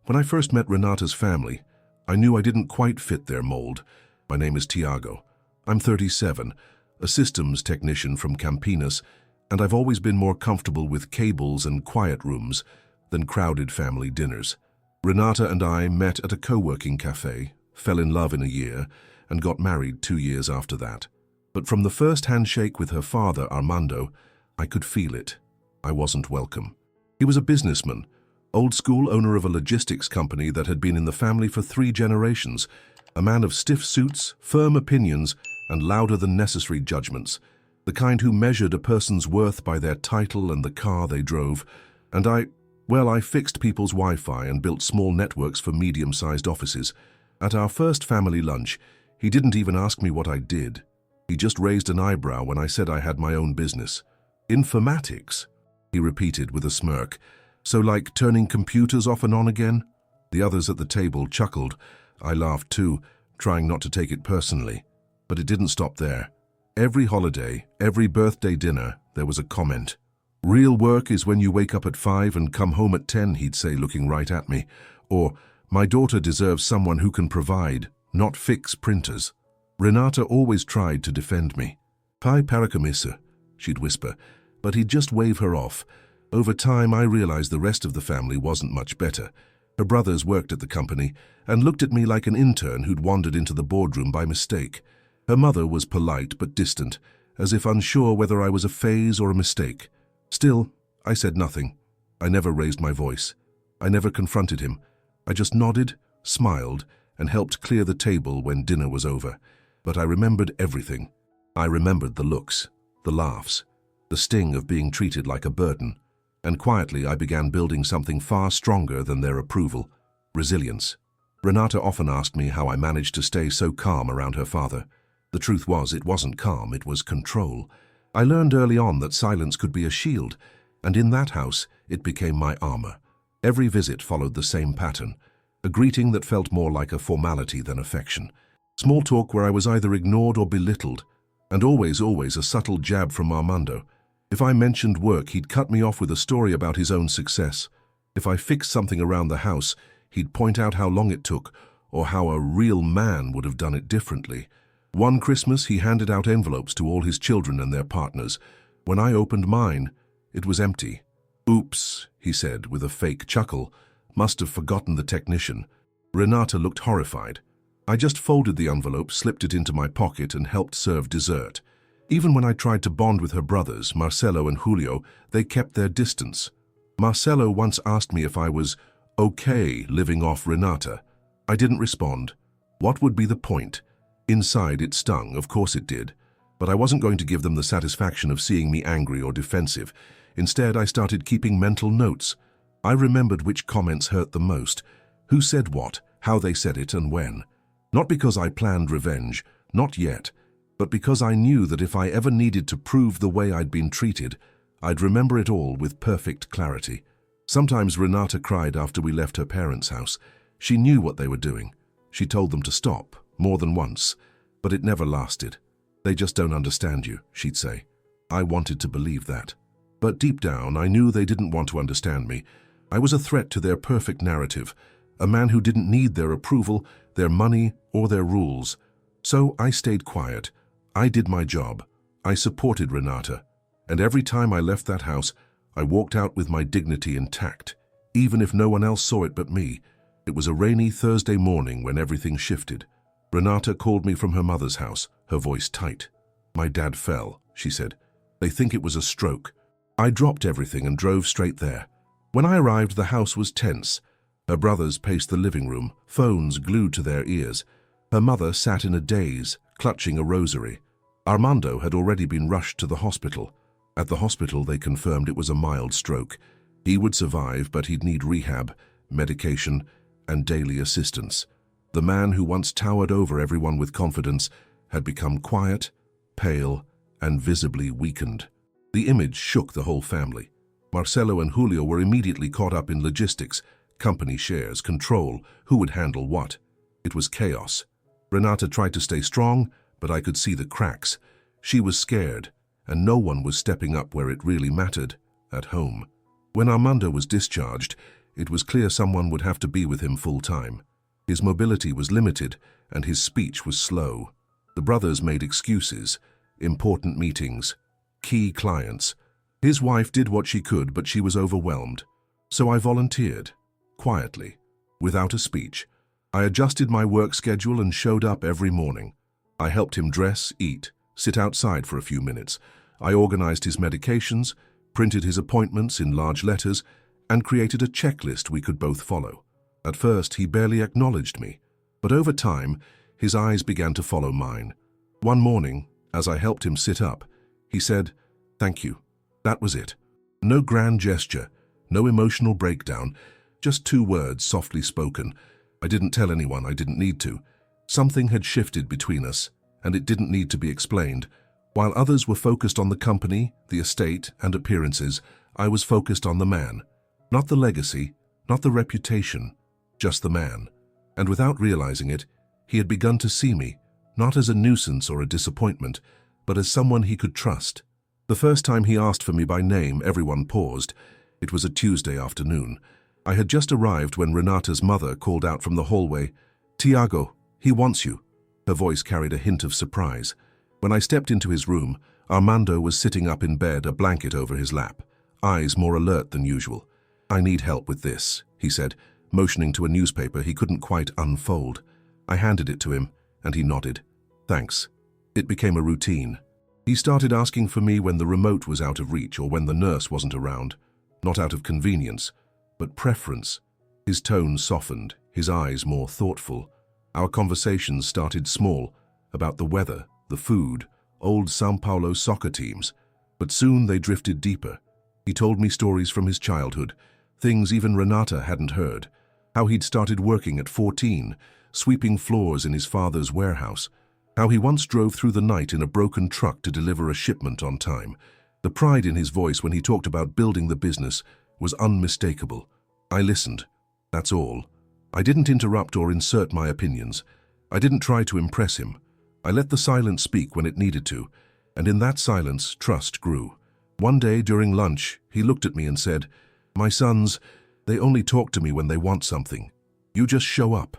When I first met Renata's family, I knew I didn't quite fit their mold. My name is Tiago. I'm 37, a systems technician from Campinas, and I've always been more comfortable with cables and quiet rooms than crowded family dinners. Renata and I met at a co-working cafe, fell in love in a year, and got married 2 years after that. But from the first handshake with her father, Armando, I could feel it. I wasn't welcome. He was a businessman, old-school owner of a logistics company that had been in the family for 3 generations, a man of stiff suits, firm opinions, and louder-than-necessary judgments, the kind who measured a person's worth by their title and the car they drove. And I fixed people's Wi-Fi and built small networks for medium-sized offices. At our first family lunch, he didn't even ask me what I did. He just raised an eyebrow when I said I had my own business. "Informatics?" he repeated with a smirk. "So like turning computers off and on again?" The others at the table chuckled. I laughed too, trying not to take it personally. But it didn't stop there. Every holiday, every birthday dinner, there was a comment. "Real work is when you wake up at 5 and come home at 10, he'd say, looking right at me. Or, "My daughter deserves someone who can provide, not fix printers." Renata always tried to defend me. "Pai para camisa," she'd whisper, but he'd just wave her off. Over time, I realized the rest of the family wasn't much better. Her brothers worked at the company and looked at me like an intern who'd wandered into the boardroom by mistake. Her mother was polite but distant, as if unsure whether I was a phase or a mistake. Still, I said nothing. I never raised my voice. I never confronted him. I just nodded, smiled, and helped clear the table when dinner was over. But I remembered everything. I remembered the looks, the laughs, the sting of being treated like a burden. And quietly I began building something far stronger than their approval: resilience. Renata often asked me how I managed to stay so calm around her father. The truth was, it wasn't calm, it was control. I learned early on that silence could be a shield, and in that house, it became my armor. Every visit followed the same pattern, a greeting that felt more like a formality than affection. Small talk where I was either ignored or belittled, and always a subtle jab from Armando. If I mentioned work, he'd cut me off with a story about his own success. If I fixed something around the house, he'd point out how long it took, or how a real man would have done it differently. One Christmas, he handed out envelopes to all his children and their partners. When I opened mine, it was empty. "Oops," he said with a fake chuckle. "Must have forgotten the technician." Renata looked horrified. I just folded the envelope, slipped it into my pocket, and helped serve dessert. Even when I tried to bond with her brothers, Marcelo and Julio, they kept their distance. Marcelo once asked me if I was okay living off Renata. I didn't respond. What would be the point? Inside, it stung, of course it did. But I wasn't going to give them the satisfaction of seeing me angry or defensive. Instead, I started keeping mental notes. I remembered which comments hurt the most, who said what, how they said it, and when. Not because I planned revenge, not yet, but because I knew that if I ever needed to prove the way I'd been treated, I'd remember it all with perfect clarity. Sometimes Renata cried after we left her parents' house. She knew what they were doing. She told them to stop, more than once, but it never lasted. "They just don't understand you," she'd say. I wanted to believe that. But deep down, I knew they didn't want to understand me. I was a threat to their perfect narrative, a man who didn't need their approval, their money, or their rules. So I stayed quiet. I did my job. I supported Renata. And every time I left that house, I walked out with my dignity intact, even if no one else saw it but me. It was a rainy Thursday morning when everything shifted. Renata called me from her mother's house, her voice tight. "My dad fell," she said. "They think it was a stroke." I dropped everything and drove straight there. When I arrived, the house was tense. Her brothers paced the living room, phones glued to their ears. Her mother sat in a daze, clutching a rosary. Armando had already been rushed to the hospital. At the hospital, they confirmed it was a mild stroke. He would survive, but he'd need rehab, medication, and daily assistance. The man who once towered over everyone with confidence had become quiet, pale, and visibly weakened. The image shook the whole family. Marcelo and Julio were immediately caught up in logistics, company shares, control, who would handle what. It was chaos. Renata tried to stay strong, but I could see the cracks. She was scared, and no one was stepping up where it really mattered, at home. When Armando was discharged, It was clear someone would have to be with him full time. His mobility was limited, and his speech was slow. The brothers made excuses, important meetings, key clients. His wife did what she could, but she was overwhelmed. So I volunteered, quietly, without a speech. I adjusted my work schedule and showed up every morning. I helped him dress, eat, sit outside for a few minutes. I organized his medications, printed his appointments in large letters, and created a checklist we could both follow. At first, he barely acknowledged me, but over time, his eyes began to follow mine. One morning, as I helped him sit up, he said, "Thank you." That was it. No grand gesture, no emotional breakdown, just 2 words softly spoken. I didn't tell anyone, I didn't need to. Something had shifted between us, and it didn't need to be explained. While others were focused on the company, the estate, and appearances, I was focused on the man. Not the legacy, not the reputation, just the man. And without realizing it, he had begun to see me, not as a nuisance or a disappointment, but as someone he could trust. The first time he asked for me by name, everyone paused. It was a Tuesday afternoon. I had just arrived when Renata's mother called out from the hallway, "Tiago, he wants you." Her voice carried a hint of surprise. When I stepped into his room, Armando was sitting up in bed, a blanket over his lap, eyes more alert than usual. "I need help with this," he said, motioning to a newspaper he couldn't quite unfold. I handed it to him, and he nodded. "Thanks." It became a routine. He started asking for me when the remote was out of reach or when the nurse wasn't around, not out of convenience, but preference. His tone softened, his eyes more thoughtful. Our conversations started small, about the weather, the food, old São Paulo soccer teams, but soon they drifted deeper. He told me stories from his childhood, things even Renata hadn't heard, how he'd started working at 14, sweeping floors in his father's warehouse, how he once drove through the night in a broken truck to deliver a shipment on time. The pride in his voice when he talked about building the business was unmistakable. I listened. That's all. I didn't interrupt or insert my opinions. I didn't try to impress him. I let the silence speak when it needed to, and in that silence, trust grew. One day during lunch, he looked at me and said, "My sons, they only talk to me when they want something. You just show up."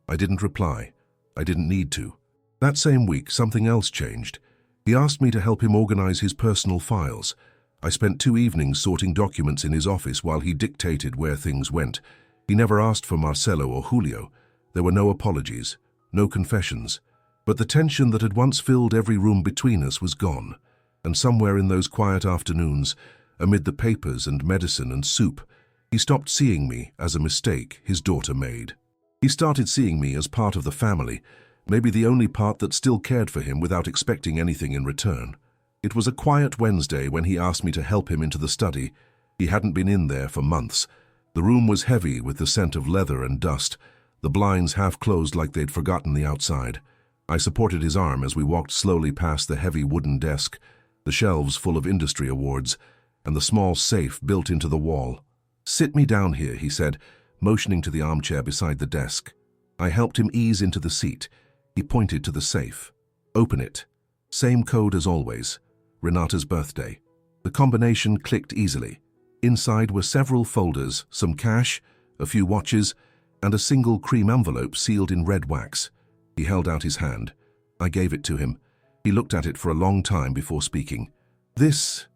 I didn't reply. I didn't need to. That same week, something else changed. He asked me to help him organize his personal files. I spent 2 evenings sorting documents in his office while he dictated where things went. He never asked for Marcelo or Julio. There were no apologies, no confessions. But the tension that had once filled every room between us was gone. And somewhere in those quiet afternoons, amid the papers and medicine and soup, he stopped seeing me as a mistake his daughter made. He started seeing me as part of the family, maybe the only part that still cared for him without expecting anything in return. It was a quiet Wednesday when he asked me to help him into the study. He hadn't been in there for months. The room was heavy with the scent of leather and dust, the blinds half closed like they'd forgotten the outside. I supported his arm as we walked slowly past the heavy wooden desk, the shelves full of industry awards, and the small safe built into the wall. "Sit me down here," he said, motioning to the armchair beside the desk. I helped him ease into the seat. He pointed to the safe. "Open it." Same code as always. Renata's birthday. The combination clicked easily. Inside were several folders, some cash, a few watches, and a single cream envelope sealed in red wax. He held out his hand. I gave it to him. He looked at it for a long time before speaking. This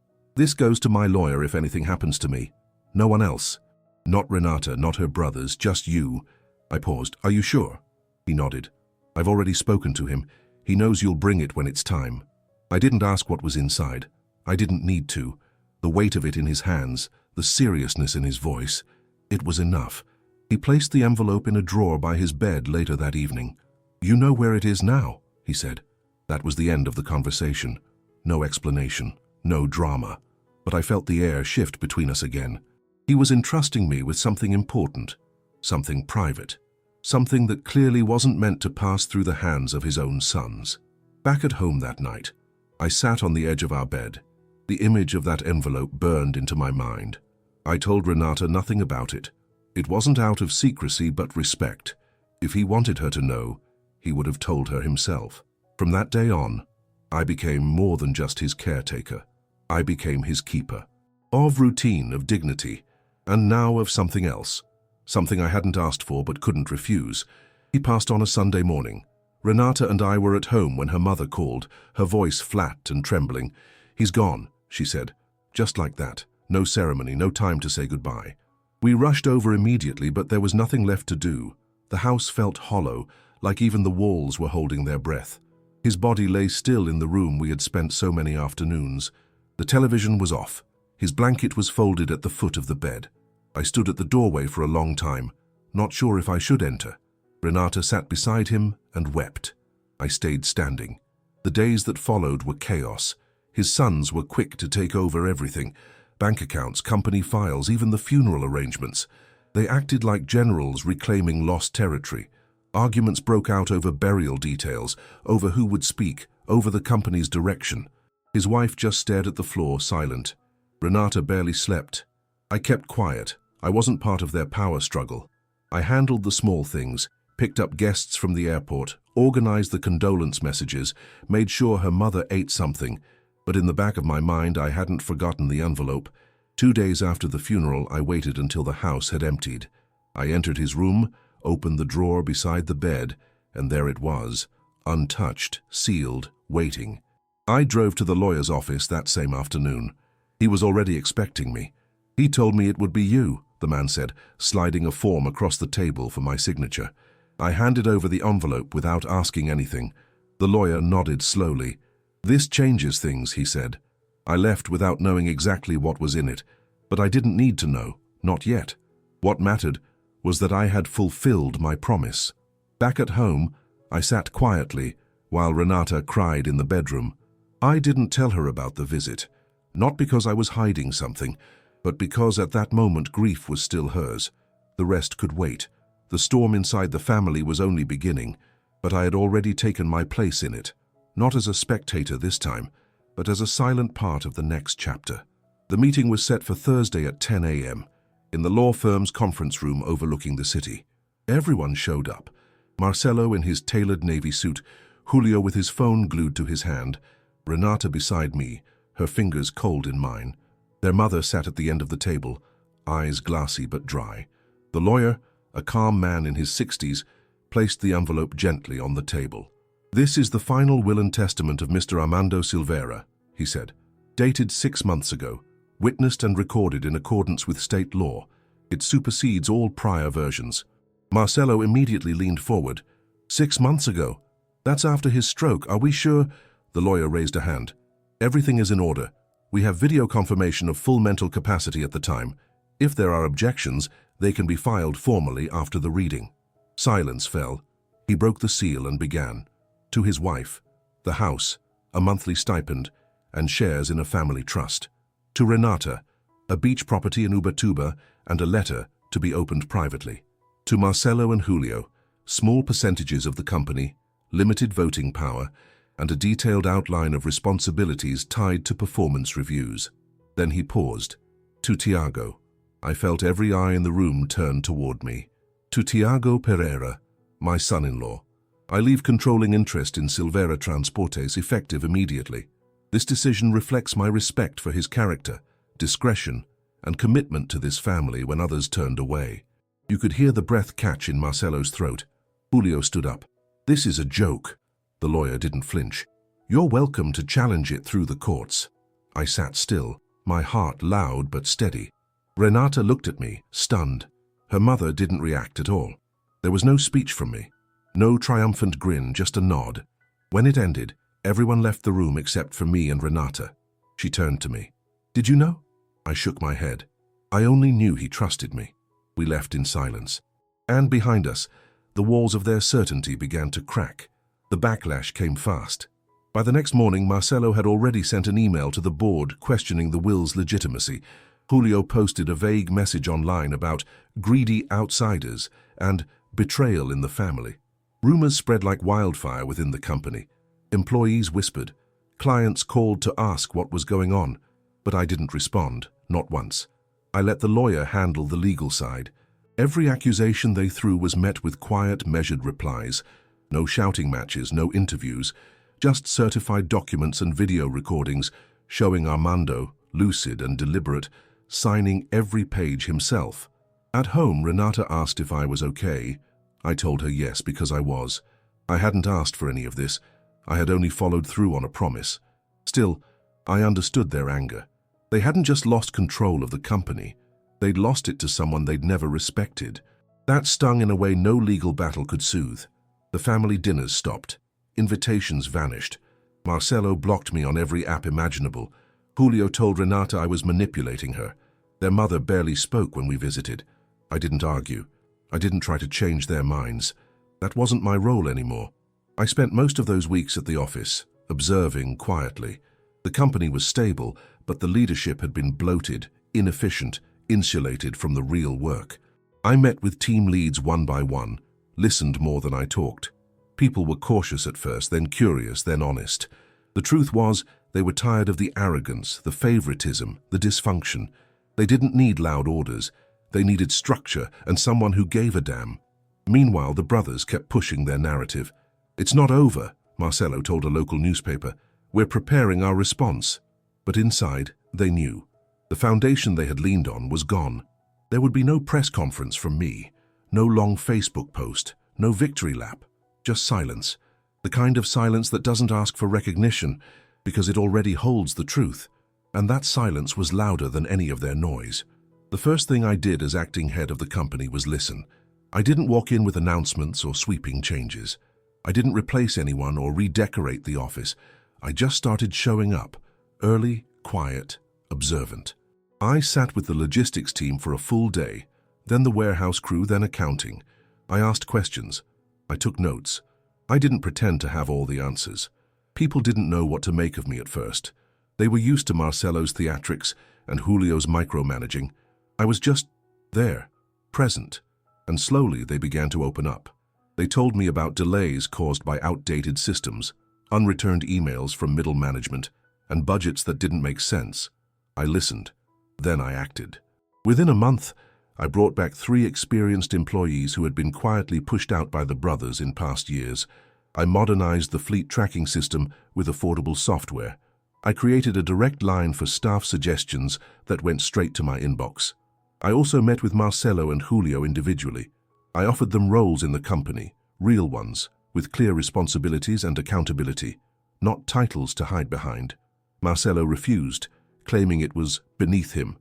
goes to my lawyer if anything happens to me. No one else. Not Renata, not her brothers, just you." I paused. "Are you sure?" He nodded. "I've already spoken to him. He knows you'll bring it when it's time." I didn't ask what was inside. I didn't need to. The weight of it in his hands, the seriousness in his voice, it was enough. He placed the envelope in a drawer by his bed later that evening. "You know where it is now," he said. That was the end of the conversation. No explanation, no drama. But I felt the air shift between us again. He was entrusting me with something important, something private, something that clearly wasn't meant to pass through the hands of his own sons. Back at home that night, I sat on the edge of our bed. The image of that envelope burned into my mind. I told Renata nothing about it. It wasn't out of secrecy but respect. If he wanted her to know, he would have told her himself. From that day on, I became more than just his caretaker. I became his keeper. Of routine, of dignity, and now of something else. something I hadn't asked for but couldn't refuse. He passed on a Sunday morning. Renata and I were at home when her mother called, her voice flat and trembling. "He's gone," she said. Just like that. No ceremony, no time to say goodbye. We rushed over immediately, but there was nothing left to do. The house felt hollow, like even the walls were holding their breath. His body lay still in the room we had spent so many afternoons. The television was off. His blanket was folded at the foot of the bed. I stood at the doorway for a long time, not sure if I should enter. Renata sat beside him and wept. I stayed standing. The days that followed were chaos. His sons were quick to take over everything. Bank accounts, company files, even the funeral arrangements. They acted like generals reclaiming lost territory. Arguments broke out over burial details, over who would speak, over the company's direction. His wife just stared at the floor, silent. Renata barely slept. I kept quiet. I wasn't part of their power struggle. I handled the small things, picked up guests from the airport, organized the condolence messages, made sure her mother ate something. But in the back of my mind, I hadn't forgotten the envelope. 2 days after the funeral, I waited until the house had emptied. I entered his room, opened the drawer beside the bed, and there it was, untouched, sealed, waiting. I drove to the lawyer's office that same afternoon. He was already expecting me. "He told me it would be you," the man said, sliding a form across the table for my signature. I handed over the envelope without asking anything. The lawyer nodded slowly. "This changes things," he said. I left without knowing exactly what was in it, but I didn't need to know, not yet. What mattered was that I had fulfilled my promise. Back at home, I sat quietly while Renata cried in the bedroom. I didn't tell her about the visit, not because I was hiding something, but because at that moment grief was still hers. The rest could wait. The storm inside the family was only beginning, but I had already taken my place in it, not as a spectator this time, but as a silent part of the next chapter. The meeting was set for Thursday at 10 a.m. in the law firm's conference room overlooking the city. Everyone showed up. Marcelo in his tailored navy suit, Julio with his phone glued to his hand, Renata beside me, her fingers cold in mine. Their mother sat at the end of the table, eyes glassy but dry. The lawyer, a calm man in his 60s, placed the envelope gently on the table. "This is the final will and testament of Mr. Armando Silveira," he said. "Dated 6 months ago, witnessed and recorded in accordance with state law. It supersedes all prior versions." Marcelo immediately leaned forward. 6 months ago? That's after his stroke, are we sure?" The lawyer raised a hand. "Everything is in order. We have video confirmation of full mental capacity at the time. If there are objections, they can be filed formally after the reading." Silence fell. He broke the seal and began. "To his wife, the house, a monthly stipend, and shares in a family trust. To Renata, a beach property in Ubatuba and a letter to be opened privately. To Marcelo and Julio, small percentages of the company, limited voting power, and a detailed outline of responsibilities tied to performance reviews." Then he paused. "To Tiago." I felt every eye in the room turn toward me. "To Tiago Pereira, my son-in-law. I leave controlling interest in Silveira Transportes effective immediately. This decision reflects my respect for his character, discretion, and commitment to this family when others turned away." You could hear the breath catch in Marcelo's throat. Julio stood up. "This is a joke." The lawyer didn't flinch. "You're welcome to challenge it through the courts." I sat still, my heart loud but steady. Renata looked at me, stunned. Her mother didn't react at all. There was no speech from me. No triumphant grin, just a nod. When it ended, everyone left the room except for me and Renata. She turned to me. "Did you know?" I shook my head. I only knew he trusted me. We left in silence. And behind us, the walls of their certainty began to crack. The backlash came fast. By the next morning, Marcelo had already sent an email to the board questioning the will's legitimacy. Julio posted a vague message online about greedy outsiders and betrayal in the family. Rumors spread like wildfire within the company. Employees whispered. Clients called to ask what was going on, but I didn't respond, not once. I let the lawyer handle the legal side. Every accusation they threw was met with quiet, measured replies. No shouting matches, no interviews, just certified documents and video recordings showing Armando, lucid and deliberate, signing every page himself. At home, Renata asked if I was okay. I told her yes, because I was. I hadn't asked for any of this. I had only followed through on a promise. Still, I understood their anger. They hadn't just lost control of the company. They'd lost it to someone they'd never respected. That stung in a way no legal battle could soothe. The family dinners stopped. Invitations vanished. Marcelo blocked me on every app imaginable. Julio told Renata I was manipulating her. Their mother barely spoke when we visited. I didn't argue. I didn't try to change their minds. That wasn't my role anymore. I spent most of those weeks at the office, observing quietly. The company was stable, but the leadership had been bloated, inefficient, insulated from the real work. I met with team leads one by one, listened more than I talked. People were cautious at first, then curious, then honest. The truth was, they were tired of the arrogance, the favoritism, the dysfunction. They didn't need loud orders. They needed structure and someone who gave a damn. Meanwhile, the brothers kept pushing their narrative. "It's not over," Marcelo told a local newspaper. "We're preparing our response." But inside, they knew. The foundation they had leaned on was gone. There would be no press conference from me, no long Facebook post, no victory lap, just silence. The kind of silence that doesn't ask for recognition because it already holds the truth. And that silence was louder than any of their noise. The first thing I did as acting head of the company was listen. I didn't walk in with announcements or sweeping changes. I didn't replace anyone or redecorate the office. I just started showing up, early, quiet, observant. I sat with the logistics team for a full day, then the warehouse crew, then accounting. I asked questions. I took notes. I didn't pretend to have all the answers. People didn't know what to make of me at first. They were used to Marcelo's theatrics and Julio's micromanaging. I was just there, present, and slowly they began to open up. They told me about delays caused by outdated systems, unreturned emails from middle management, and budgets that didn't make sense. I listened. Then I acted. Within a month, I brought back 3 experienced employees who had been quietly pushed out by the brothers in past years. I modernized the fleet tracking system with affordable software. I created a direct line for staff suggestions that went straight to my inbox. I also met with Marcelo and Julio individually. I offered them roles in the company, real ones, with clear responsibilities and accountability, not titles to hide behind. Marcelo refused, claiming it was beneath him.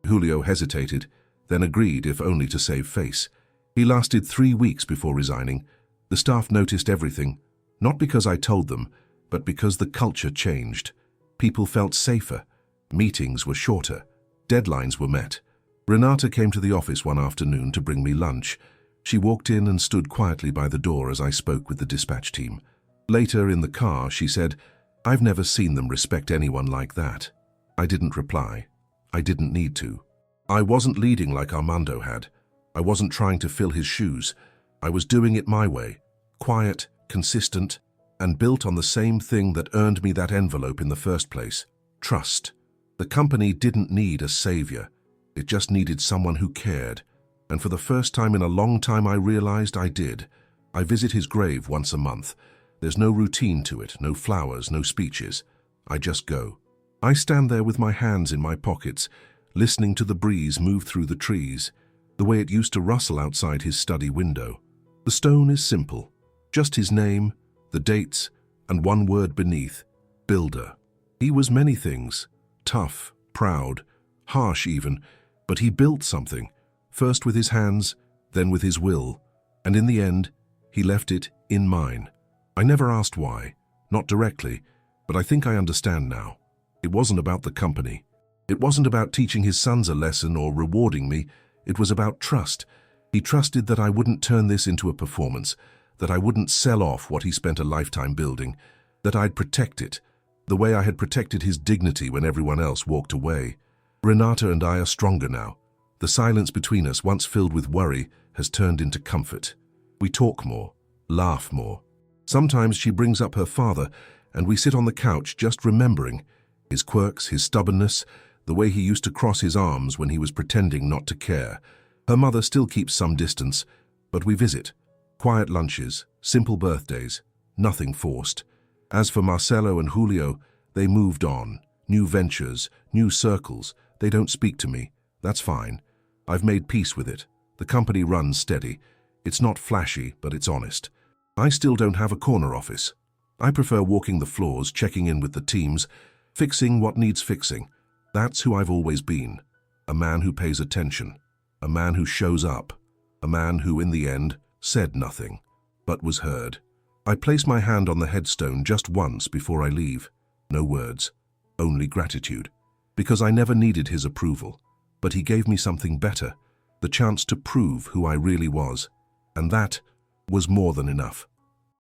Julio hesitated, then agreed, if only to save face. He lasted 3 weeks before resigning. The staff noticed everything, not because I told them, but because the culture changed. People felt safer. Meetings were shorter. Deadlines were met. Renata came to the office one afternoon to bring me lunch. She walked in and stood quietly by the door as I spoke with the dispatch team. Later, in the car, she said, "I've never seen them respect anyone like that." I didn't reply. I didn't need to. I wasn't leading like Armando had. I wasn't trying to fill his shoes. I was doing it my way, quiet, consistent, and built on the same thing that earned me that envelope in the first place: trust. The company didn't need a savior. It just needed someone who cared. And for the first time in a long time, I realized I did. I visit his grave once a month. There's no routine to it, no flowers, no speeches. I just go. I stand there with my hands in my pockets, listening to the breeze move through the trees, the way it used to rustle outside his study window. The stone is simple, just his name, the dates, and one word beneath: builder. He was many things, tough, proud, harsh even, but he built something, first with his hands, then with his will, and in the end, he left it in mine. I never asked why, not directly, but I think I understand now. It wasn't about the company. It wasn't about teaching his sons a lesson or rewarding me. It was about trust. He trusted that I wouldn't turn this into a performance, that I wouldn't sell off what he spent a lifetime building, that I'd protect it, the way I had protected his dignity when everyone else walked away. Renata and I are stronger now. The silence between us, once filled with worry, has turned into comfort. We talk more, laugh more. Sometimes she brings up her father, and we sit on the couch just remembering his quirks, his stubbornness, the way he used to cross his arms when he was pretending not to care. Her mother still keeps some distance, but we visit. Quiet lunches, simple birthdays, nothing forced. As for Marcelo and Julio, they moved on. New ventures, new circles. They don't speak to me. That's fine. I've made peace with it. The company runs steady. It's not flashy, but it's honest. I still don't have a corner office. I prefer walking the floors, checking in with the teams, fixing what needs fixing. That's who I've always been. A man who pays attention. A man who shows up. A man who, in the end, said nothing, but was heard. I place my hand on the headstone just once before I leave. No words, only gratitude. Because I never needed his approval. But he gave me something better, the chance to prove who I really was. And that was more than enough.